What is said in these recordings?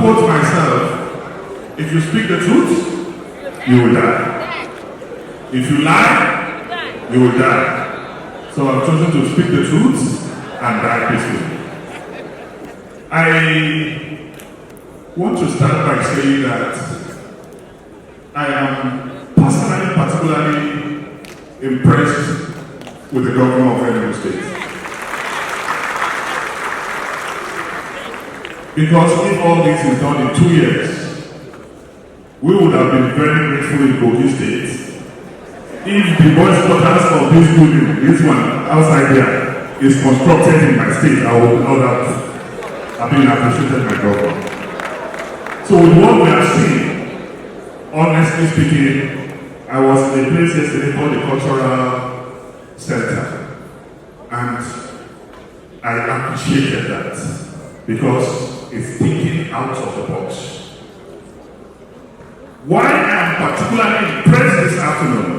quote myself, if you speak the truth, you will die. If you lie, you will die. So I've chosen to speak the truth and die peacefully. I want to start by saying that I am personally, particularly impressed with the governor of Enugu State. Because if all this is done in 2 years, we would have been very grateful in Kogi State if the boys' quarters of this building, this one outside there, is constructed in my state. I would have been appreciated by government. So with what we have seen, honestly speaking, I was in a place yesterday called the Cultural Center, and I appreciated that because it's thinking out of the box. Why I am particularly impressed this afternoon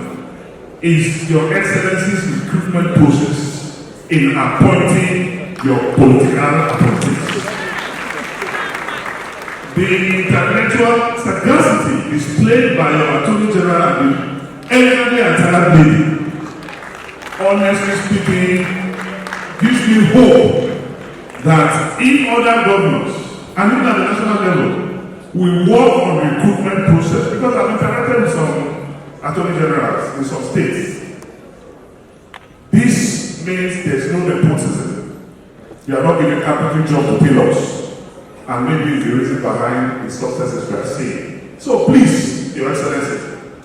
is Your Excellency's recruitment process in appointing your political appointees. The intellectual sagacity displayed by your Attorney General and the elderly retired lady, honestly speaking, gives me hope that if other governors, and even at the national level, will work on the recruitment process, because I've interacted with some Attorney Generals in some states. This means there's no nepotism. You are not giving carpentry job to tailors, and maybe the reason behind the successes we are seeing. So please, Your Excellency,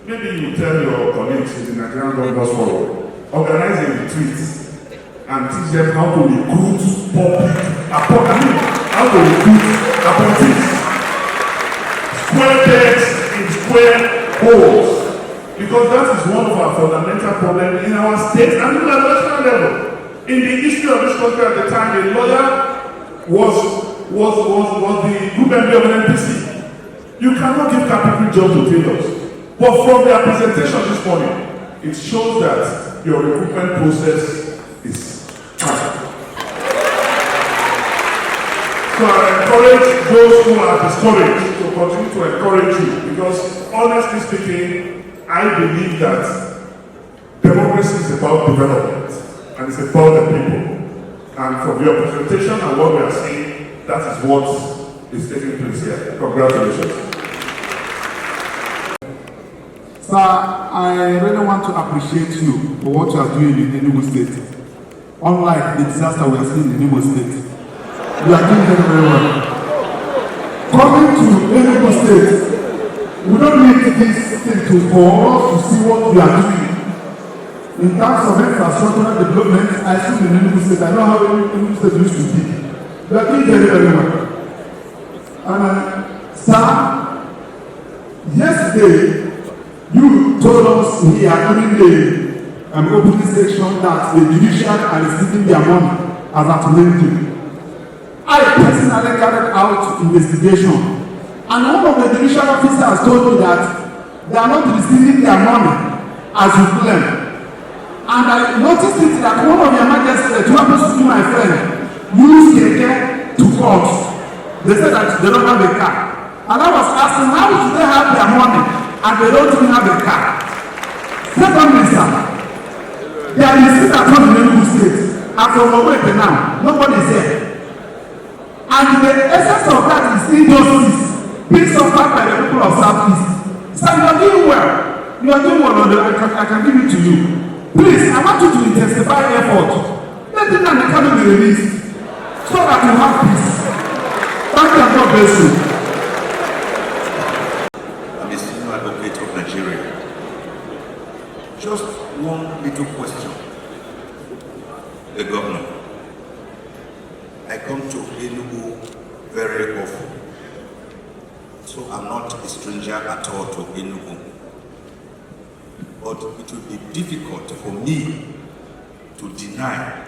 maybe you tell your colleagues in the Nigerian Governors Forum, organize a retreat and teach them how to recruit how to recruit appointees. Square pegs in square holes. Because that is one of our fundamental problems in our state and even at the national level. In the history of this country at the time, a lawyer was the group MD of an NPC. You cannot give carpentry job to tailors. But from their presentation this morning, it shows that your recruitment process is fine. So I encourage those who are discouraged to continue to encourage you, because honestly speaking, I believe that democracy is about development and it's about the people. And from your presentation and what we are seeing, that is what is taking place here. Congratulations. Sir, I really want to appreciate you for what you are doing in Enugu State. Unlike the disaster we are seeing in Enugu State, you are doing very, very well. Coming to Enugu State, we don't need this thing for us to see what we are doing. In terms of infrastructural development, I see in Enugu State, I know how Enugu State used to be. We are doing very, very well. And sir, yesterday, you told us here during the opening section that the judicial are receiving their money as at Wednesday. I personally carried out investigation. And one of the judicial officers told me that they are not receiving their money as you claim. And I noticed it that one of your majesties, who happens to be my friend, used keke to court. They said that they don't have a car. And I was asking, how do they have their money and they don't even have a car? Secondly, sir, there is still at home in Enugu State. And from Pro-Wike now, nobody is here. And the essence of that is injustice being suffered by the people of Southeast. So you are doing well. You are doing well. I can give it to you. Please, I want you to intensify effort. Let the economy be released so that you have peace. Thank you and God bless you. I'm a senior advocate of Nigeria. Just one little question. The governor. I come to Enugu very often. So I'm not a stranger at all to Enugu. But it will be difficult for me to deny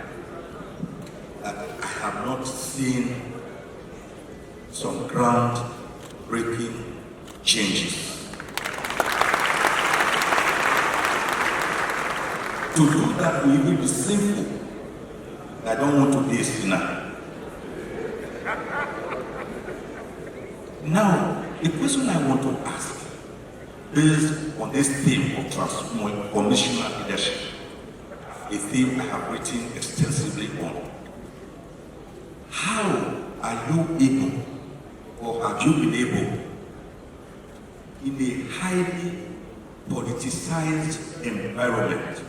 that I have not seen some ground-breaking changes. To do that will even be simple. I don't want to be a sinner. Now, the question I want to ask, based on this theme of transformational leadership, a theme I have written extensively on, how are you able, or have you been able, in a highly politicized environment,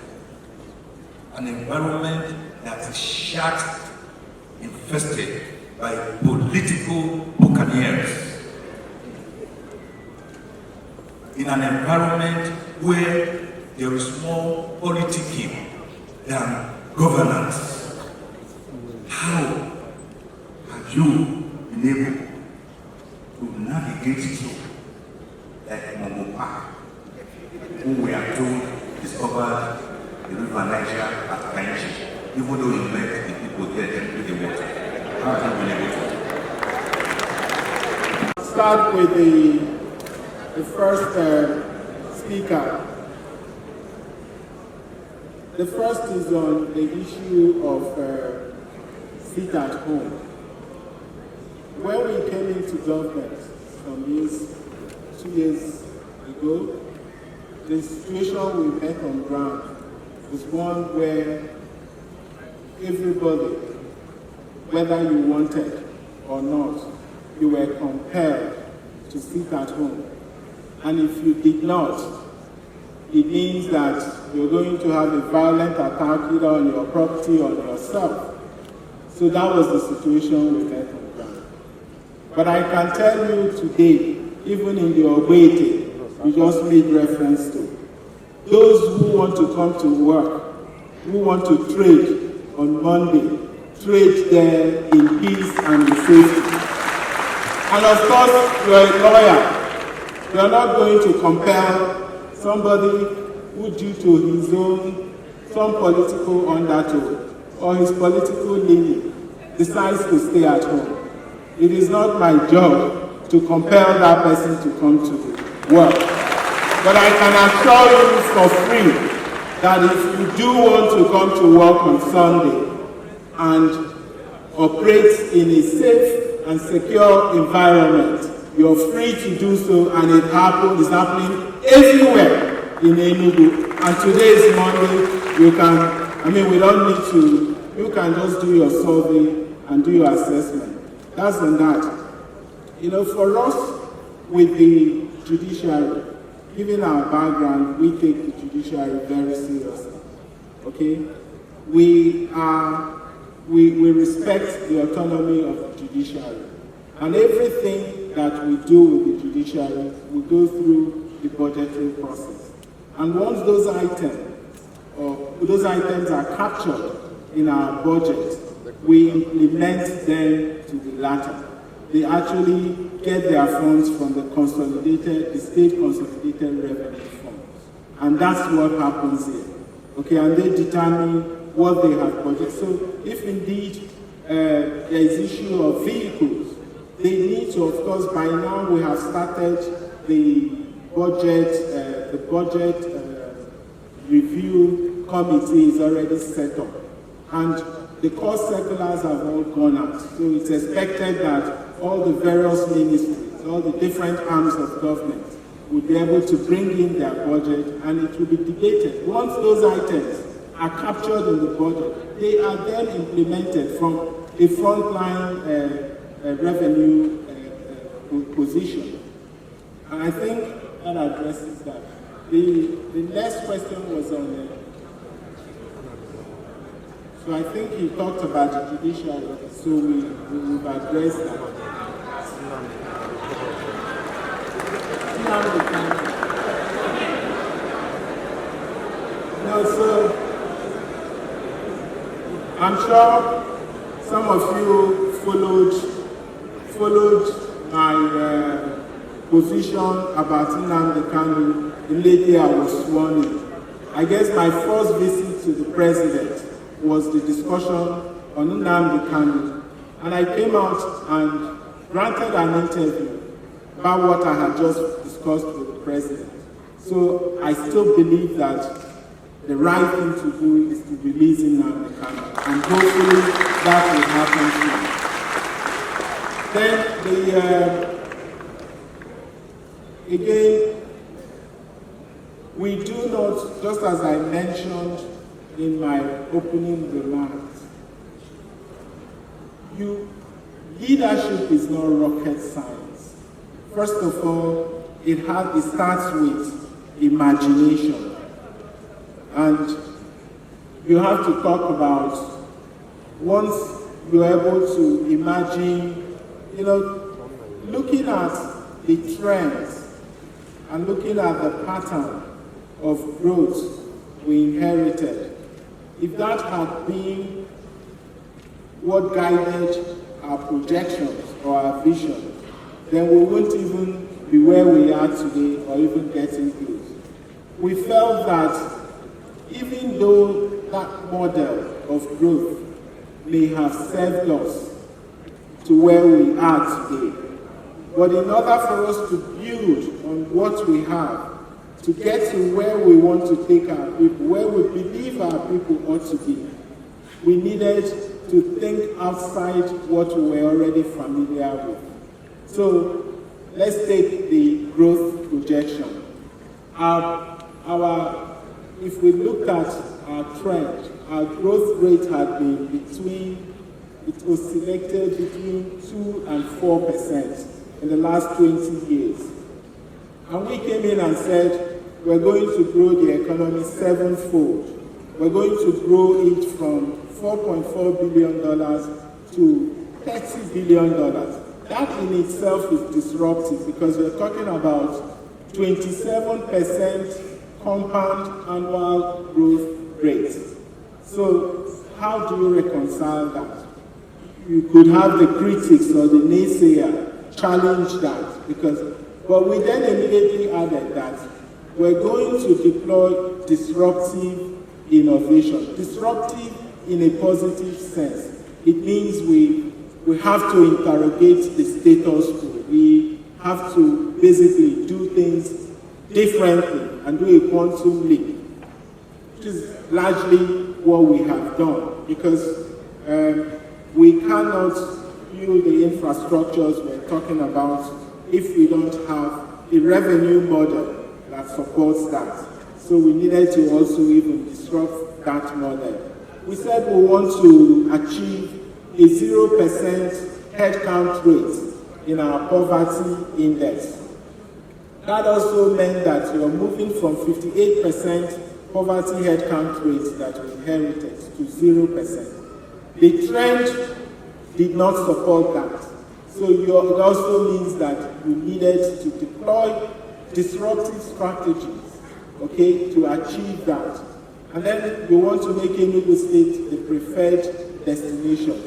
an environment that is shut, infested by political buccaneers, in an environment where there is more politicking than governance, how have you been able to navigate through like Momopa, who we are told discovered the river Niger at Kainji, even though he met the people there with the water? How have you been able to? Start with the first speaker. The first is on the issue of sit at home. When we came into government some years, 2 years ago, the situation we met on ground was one where everybody, whether you wanted or not, you were compelled to sit at home. And if you did not, it means that you're going to have a violent attack either on your property or on yourself. So that was the situation we met on ground. But I can tell you today, even in the Obete, we just made reference to, those who want to come to work, who want to trade on Monday, trade there in peace and in safety. And of course, you're a lawyer. You're not going to compel somebody who, due to his own, some political undertone or his political leaning, decides to stay at home. It is not my job to compel that person to come to work. But I can assure you for free that if you do want to come to work on Sunday and operate in a safe and secure environment, you're free to do so, and it is happening everywhere in Enugu. And today is Monday, we don't need to, you can just do your survey and do your assessment. That's on that. For us, with the judiciary, given our background, we take the judiciary very seriously. Okay? We respect the autonomy of the judiciary. And everything that we do with the judiciary, we go through the budgetary process. And once those items are captured in our budget, we implement them to the latter. They actually get their funds from the state consolidated revenue funds. And that's what happens here. Okay, and they determine what they have budgeted. So if indeed there is issue of vehicles, they need to, of course, by now we have started the budget review committee is already set up. And the cost circulars have all gone out. So it's expected that all the various ministries, all the different arms of government will be able to bring in their budget, and it will be debated. Once those items are captured in the budget, they are then implemented from a frontline revenue position. And I think that addresses that. The next question was on so I think he talked about the judicial, so we've addressed that. So I'm sure some of you followed my position about Nnamdi Kanu the lady I was sworn in. I guess my first visit to the president was the discussion on Nnamdi Kanu, and I came out and granted an interview about what I had just discussed with the president. So I still believe that the right thing to do is to release Nnamdi Kanu, and hopefully that will happen soon. Then again, we do not, just as I mentioned in my opening remarks, leadership is not rocket science. First of all, it starts with imagination. And you have to talk about, once you're able to imagine, looking at the trends and looking at the pattern of growth we inherited, if that had been what guided our projections or our vision, then we wouldn't even be where we are today or even getting close. We felt that even though that model of growth may have served us to where we are today, but in order for us to build on what we have, to get to where we want to take our people, where we believe our people ought to be, we needed to think outside what we were already familiar with. So let's take the growth projection. If we look at our trend, our growth rate had been it oscillated between 2 and 4% in the last 20 years. And we came in and said, we're going to grow the economy 7-fold. We're going to grow it from $4.4 billion to $30 billion. That in itself is disruptive because we're talking about 27% compound annual growth rate. So how do you reconcile that? You could have the critics or the naysayer challenge that, but we then immediately added that we're going to deploy disruptive innovation. Disruptive in a positive sense. It means we have to interrogate the status quo. We have to basically do things differently and do a quantum leap, which is largely what we have done, because we cannot build the infrastructures we're talking about if we don't have a revenue model that supports that. So we needed to also even disrupt that model. We said we want to achieve a 0% headcount rate in our poverty index. That also meant that we were moving from 58% poverty headcount rate that we inherited to 0%. The trend did not support that. So it also means that we needed to deploy disruptive strategies, to achieve that. And then we want to make Enugu State the preferred destination.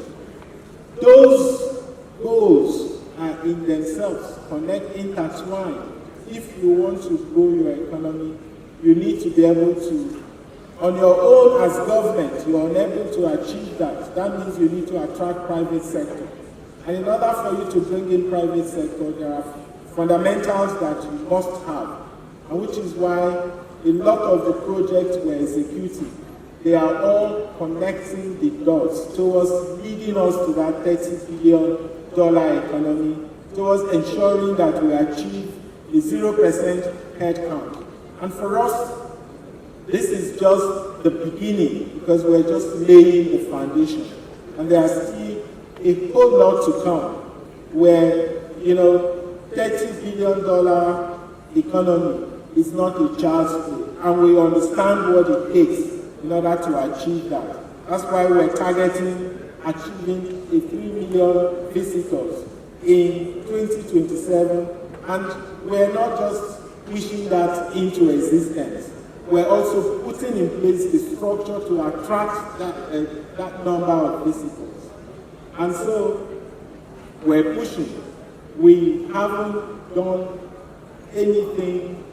Those goals are in themselves intertwined. If you want to grow your economy, you need to be able to, on your own as government, you are unable to achieve that. That means you need to attract private sector. And in order for you to bring in private sector, there are fundamentals that you must have, and which is why a lot of the projects we're executing, they are all connecting the dots towards leading us to that $30 billion economy, towards ensuring that we achieve a 0% headcount. And for us, this is just the beginning, because we're just laying the foundation. And there are still a whole lot to come, where, $30 billion economy is not a child's play. And we understand what it takes in order to achieve that. That's why we're targeting achieving a 3 million visitors in 2027. And we're not just wishing that into existence. We're also putting in place the structure to attract that number of visitors. And so we're pushing. We haven't done anything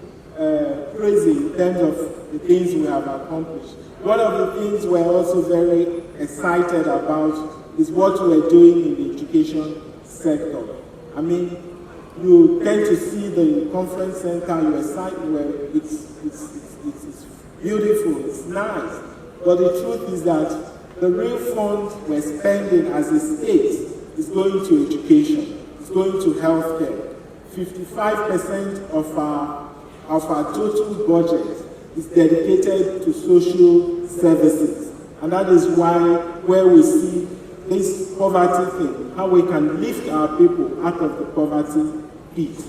crazy in terms of the things we have accomplished. One of the things we're also very excited about is what we're doing in the education sector. I mean, you tend to see the conference center, you're excited, where it's beautiful, it's nice. But the truth is that the real funds we're spending as a state is going to education, it's going to healthcare. 55% of our total budget is dedicated to social services. And that is where we see this poverty thing, how we can lift our people out of the poverty pit.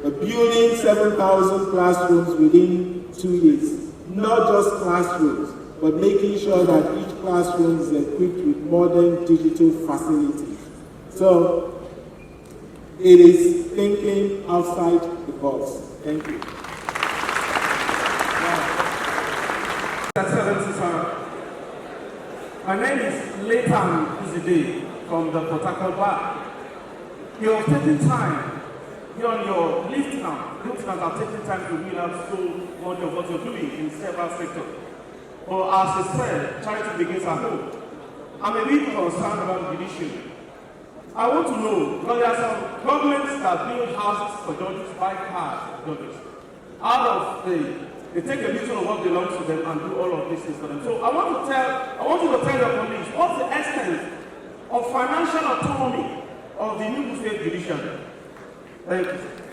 Building 7,000 classrooms within 2 years, not just classrooms, but making sure that each classroom is equipped with modern digital facilities. So it is thinking outside the box. Thank you. Excellency, sir. My name is Leighton Uzide from the Port Harcourt Bar. You have taken time, you and your listeners are taking time to read out so much of what you're doing in several sectors. But as I said, charity begins at home. I'm a bit concerned about the judiciary. I want to know, because there are some governments that build houses for judges, buy cars for judges. They take a little of what belongs to them and do all of these things for them. So I want you to tell your colleagues, what's the extent of financial autonomy of the Enugu State Judiciary? Thank you.